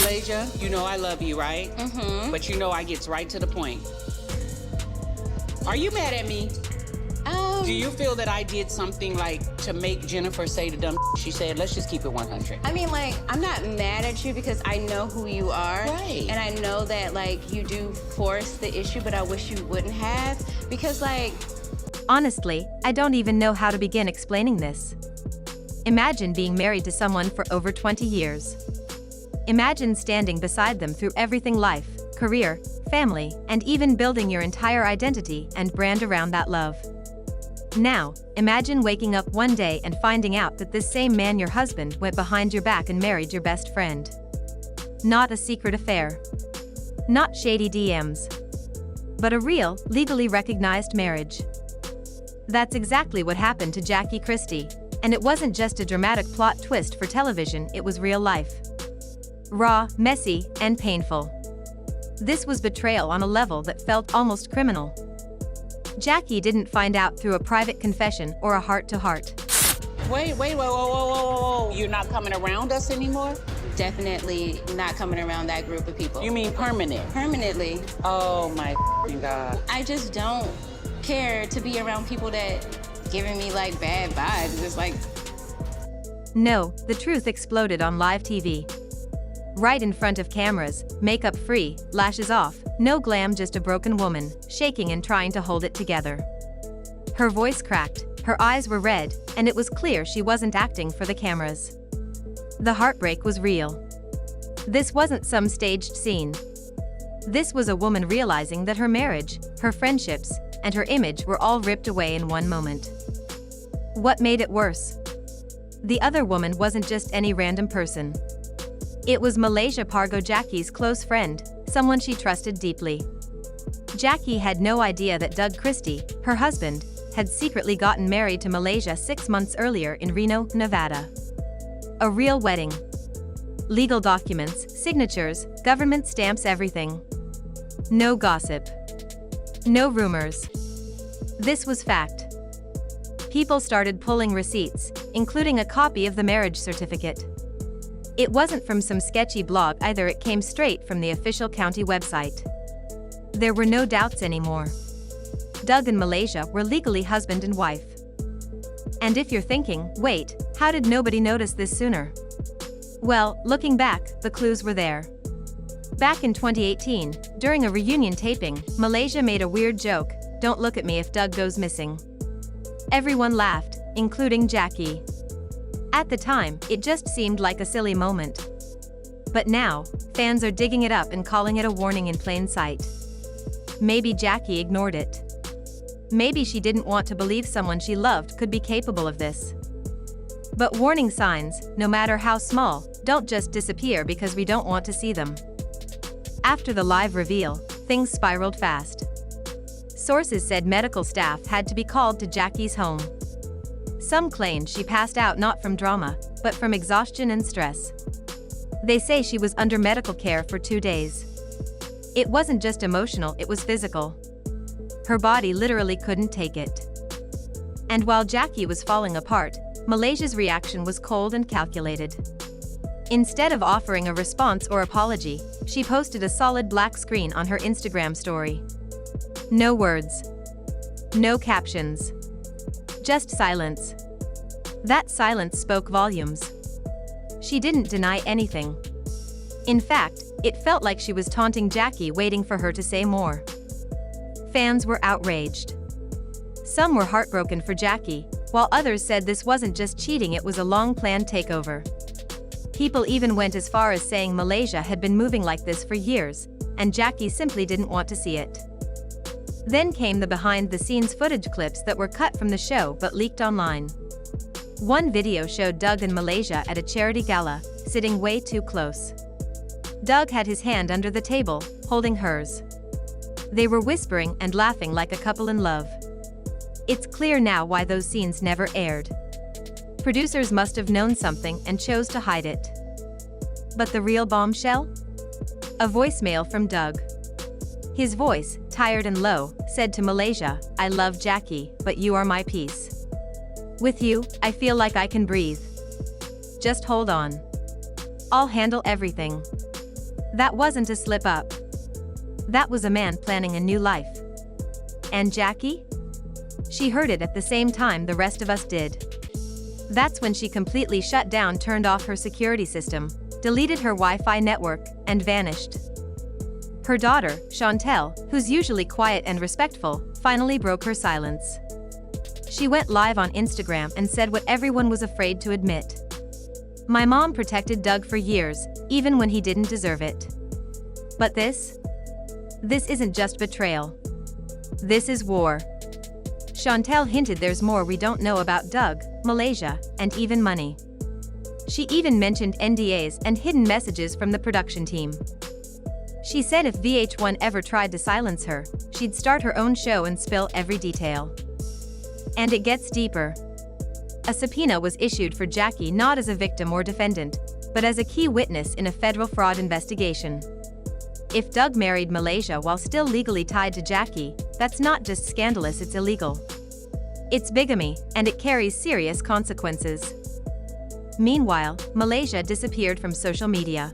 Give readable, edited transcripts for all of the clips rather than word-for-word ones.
Malaysia, you know I love you, right? Mm-hmm. But you know I gets right to the point. Are you mad at me? Do you feel that I did something like to make Jennifer say the dumb she said? Let's just keep it 100. I mean, like, I'm not mad at you because I know who you are. Right. And I know that, like, you do force the issue, but I wish you wouldn't have. Because, like... Honestly, I don't even know how to begin explaining this. Imagine being married to someone for over 20 years. Imagine standing beside them through everything: life, career, family, and even building your entire identity and brand around that love. Now, imagine waking up one day and finding out that this same man, your husband, went behind your back and married your best friend. Not a secret affair. Not shady DMs. But a real, legally recognized marriage. That's exactly what happened to Jackie Christie, and it wasn't just a dramatic plot twist for television, it was real life. Raw, messy, and painful. This was betrayal on a level that felt almost criminal. Jackie didn't find out through a private confession or a heart-to-heart. Wait, whoa. You're not coming around us anymore? Definitely not coming around that group of people. You mean permanent? Permanently. Oh my God. I just don't care to be around people that giving me, like, bad vibes. It's like... No, the truth exploded on live TV. Right in front of cameras, makeup free, lashes off, no glam, just a broken woman, shaking and trying to hold it together. Her voice cracked, her eyes were red, and it was clear she wasn't acting for the cameras. The heartbreak was real. This wasn't some staged scene. This was a woman realizing that her marriage, her friendships, and her image were all ripped away in one moment. What made it worse? The other woman wasn't just any random person. It was Malaysia Pargo, Jackie's close friend, someone she trusted deeply. Jackie had no idea that Doug Christie, her husband, had secretly gotten married to Malaysia 6 months earlier in Reno, Nevada. A real wedding. Legal documents, signatures, government stamps, everything. No gossip. No rumors. This was fact. People started pulling receipts, including a copy of the marriage certificate. It wasn't from some sketchy blog either, it came straight from the official county website. There were no doubts anymore. Doug and Malaysia were legally husband and wife. And if you're thinking, wait, how did nobody notice this sooner? Well, looking back, the clues were there. Back in 2018, during a reunion taping, Malaysia made a weird joke: "Don't look at me if Doug goes missing." Everyone laughed, including Jackie. At the time, it just seemed like a silly moment. But now, fans are digging it up and calling it a warning in plain sight. Maybe Jackie ignored it. Maybe she didn't want to believe someone she loved could be capable of this. But warning signs, no matter how small, don't just disappear because we don't want to see them. After the live reveal, things spiraled fast. Sources said medical staff had to be called to Jackie's home. Some claimed she passed out not from drama, but from exhaustion and stress. They say she was under medical care for 2 days. It wasn't just emotional, it was physical. Her body literally couldn't take it. And while Jackie was falling apart, Malaysia's reaction was cold and calculated. Instead of offering a response or apology, she posted a solid black screen on her Instagram story. No words. No captions. Just silence. That silence spoke volumes. She didn't deny anything. In fact, it felt like she was taunting Jackie, waiting for her to say more. Fans were outraged. Some were heartbroken for Jackie, while others said this wasn't just cheating, it was a long-planned takeover. People even went as far as saying Malaysia had been moving like this for years, and Jackie simply didn't want to see it. Then came the behind-the-scenes footage clips that were cut from the show but leaked online. One video showed Doug and Malaysia at a charity gala, sitting way too close. Doug had his hand under the table, holding hers. They were whispering and laughing like a couple in love. It's clear now why those scenes never aired. Producers must have known something and chose to hide it. But the real bombshell? A voicemail from Doug. His voice, tired and low, said to Malaysia, "I love Jackie, but you are my peace. With you, I feel like I can breathe. Just hold on. I'll handle everything." That wasn't a slip-up. That was a man planning a new life. And Jackie? She heard it at the same time the rest of us did. That's when she completely shut down, turned off her security system, deleted her Wi-Fi network, and vanished. Her daughter, Chantel, who's usually quiet and respectful, finally broke her silence. She went live on Instagram and said what everyone was afraid to admit. My mom protected Doug for years, even when he didn't deserve it. But this isn't just betrayal. This is war. Chantel hinted there's more we don't know about Doug, Malaysia, and even money. She even mentioned NDAs and hidden messages from the production team. She said if VH1 ever tried to silence her, she'd start her own show and spill every detail. And it gets deeper. A subpoena was issued for Jackie not as a victim or defendant, but as a key witness in a federal fraud investigation. If Doug married Malaysia while still legally tied to Jackie, that's not just scandalous, it's illegal. It's bigamy, and it carries serious consequences. Meanwhile, Malaysia disappeared from social media.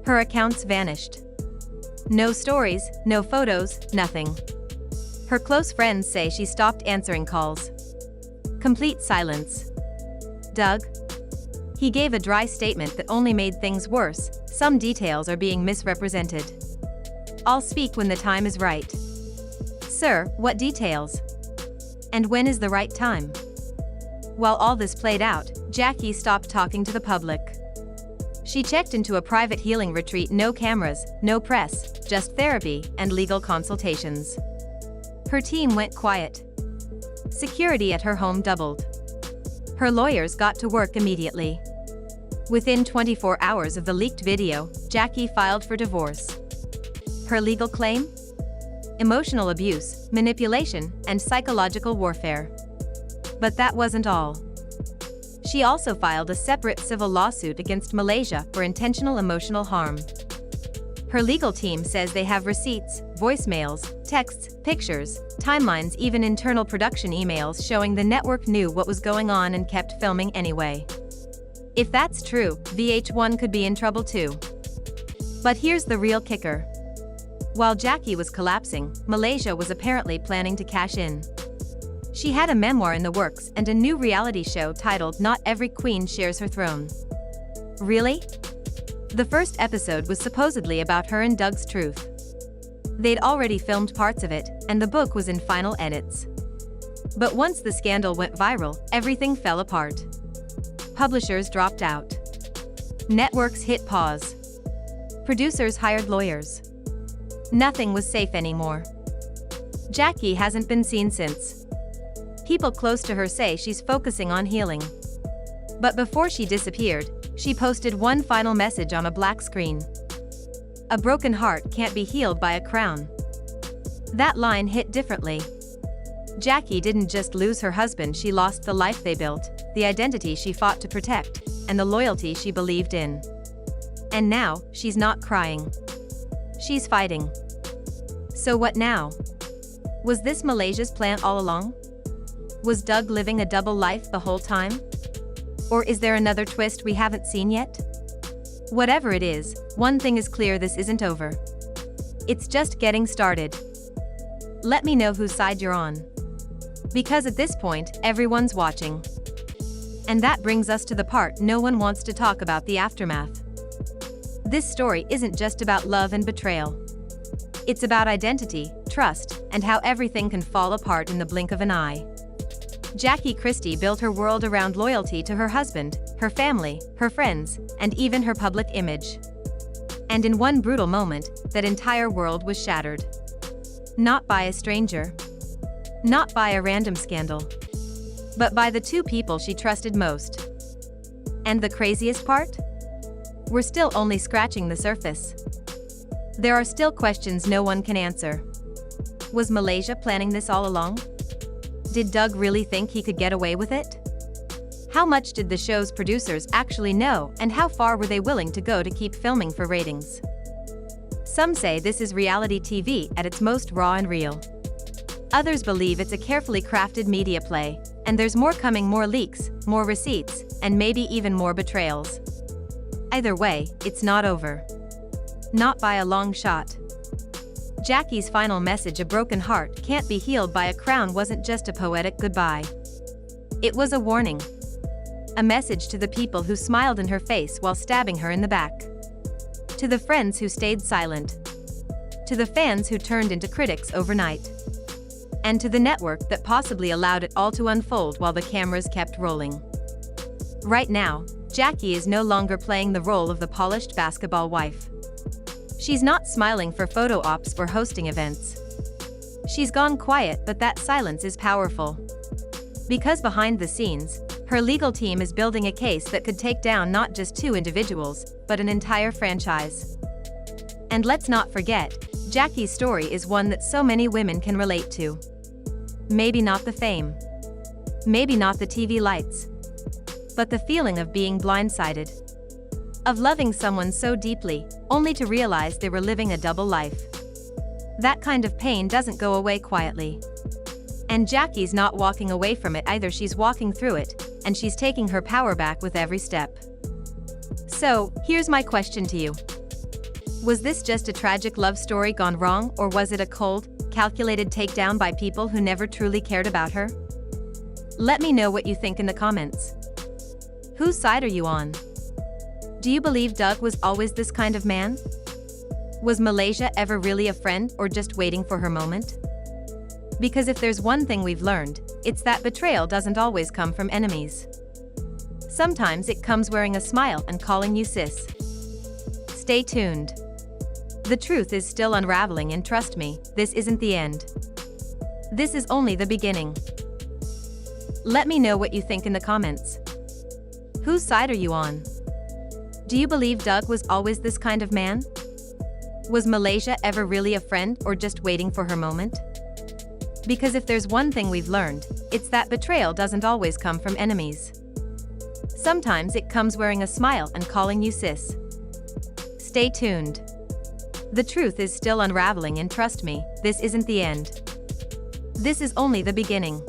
Her accounts vanished. No stories, no photos, nothing. Her close friends say she stopped answering calls. Complete silence. Doug? He gave a dry statement that only made things worse. Some details are being misrepresented. I'll speak when the time is right. Sir, what details? And when is the right time? While all this played out, Jackie stopped talking to the public. She checked into a private healing retreat, no cameras, no press, just therapy and legal consultations. Her team went quiet. Security at her home doubled. Her lawyers got to work immediately. Within 24 hours of the leaked video, Jackie filed for divorce. Her legal claim? Emotional abuse, manipulation, and psychological warfare. But that wasn't all. She also filed a separate civil lawsuit against Malaysia for intentional emotional harm. Her legal team says they have receipts, voicemails, texts, pictures, timelines, even internal production emails showing the network knew what was going on and kept filming anyway. If that's true, VH1 could be in trouble too. But here's the real kicker. While Jackie was collapsing, Malaysia was apparently planning to cash in. She had a memoir in the works and a new reality show titled Not Every Queen Shares Her Throne. Really? The first episode was supposedly about her and Doug's truth. They'd already filmed parts of it, and the book was in final edits. But once the scandal went viral, everything fell apart. Publishers dropped out. Networks hit pause. Producers hired lawyers. Nothing was safe anymore. Jackie hasn't been seen since. People close to her say she's focusing on healing. But before she disappeared, she posted one final message on a black screen. A broken heart can't be healed by a crown. That line hit differently. Jackie didn't just lose her husband, she lost the life they built, the identity she fought to protect, and the loyalty she believed in. And now, she's not crying. She's fighting. So what now? Was this Malaysia's plan all along? Was Doug living a double life the whole time? Or is there another twist we haven't seen yet? Whatever it is, one thing is clear: this isn't over. It's just getting started. Let me know whose side you're on. Because at this point, everyone's watching. And that brings us to the part no one wants to talk about: the aftermath. This story isn't just about love and betrayal. It's about identity, trust, and how everything can fall apart in the blink of an eye. Jackie Christie built her world around loyalty to her husband, her family, her friends, and even her public image. And in one brutal moment, that entire world was shattered. Not by a stranger. Not by a random scandal. But by the two people she trusted most. And the craziest part? We're still only scratching the surface. There are still questions no one can answer. Was Malaysia planning this all along? Did Doug really think he could get away with it? How much did the show's producers actually know, and how far were they willing to go to keep filming for ratings? Some say this is reality TV at its most raw and real. Others believe it's a carefully crafted media play, and there's more coming: more leaks, more receipts, and maybe even more betrayals. Either way, it's not over. Not by a long shot. Jackie's final message, a broken heart can't be healed by a crown, wasn't just a poetic goodbye. It was a warning. A message to the people who smiled in her face while stabbing her in the back. To the friends who stayed silent. To the fans who turned into critics overnight. And to the network that possibly allowed it all to unfold while the cameras kept rolling. Right now, Jackie is no longer playing the role of the polished basketball wife. She's not smiling for photo ops or hosting events. She's gone quiet, but that silence is powerful. Because behind the scenes, her legal team is building a case that could take down not just 2 individuals, but an entire franchise. And let's not forget, Jackie's story is one that so many women can relate to. Maybe not the fame. Maybe not the TV lights. But the feeling of being blindsided. Of loving someone so deeply, only to realize they were living a double life. That kind of pain doesn't go away quietly. And Jackie's not walking away from it either, she's walking through it, and she's taking her power back with every step. So, here's my question to you. Was this just a tragic love story gone wrong, or was it a cold, calculated takedown by people who never truly cared about her? Let me know what you think in the comments. Whose side are you on? Do you believe Doug was always this kind of man? Was Malaysia ever really a friend or just waiting for her moment? Because if there's one thing we've learned, it's that betrayal doesn't always come from enemies. Sometimes it comes wearing a smile and calling you sis. Stay tuned. The truth is still unraveling, and trust me, this isn't the end. This is only the beginning. Let me know what you think in the comments. Whose side are you on? Do you believe Doug was always this kind of man? Was Malaysia ever really a friend or just waiting for her moment? Because if there's one thing we've learned, it's that betrayal doesn't always come from enemies. Sometimes it comes wearing a smile and calling you sis. Stay tuned. The truth is still unraveling, and trust me, this isn't the end. This is only the beginning.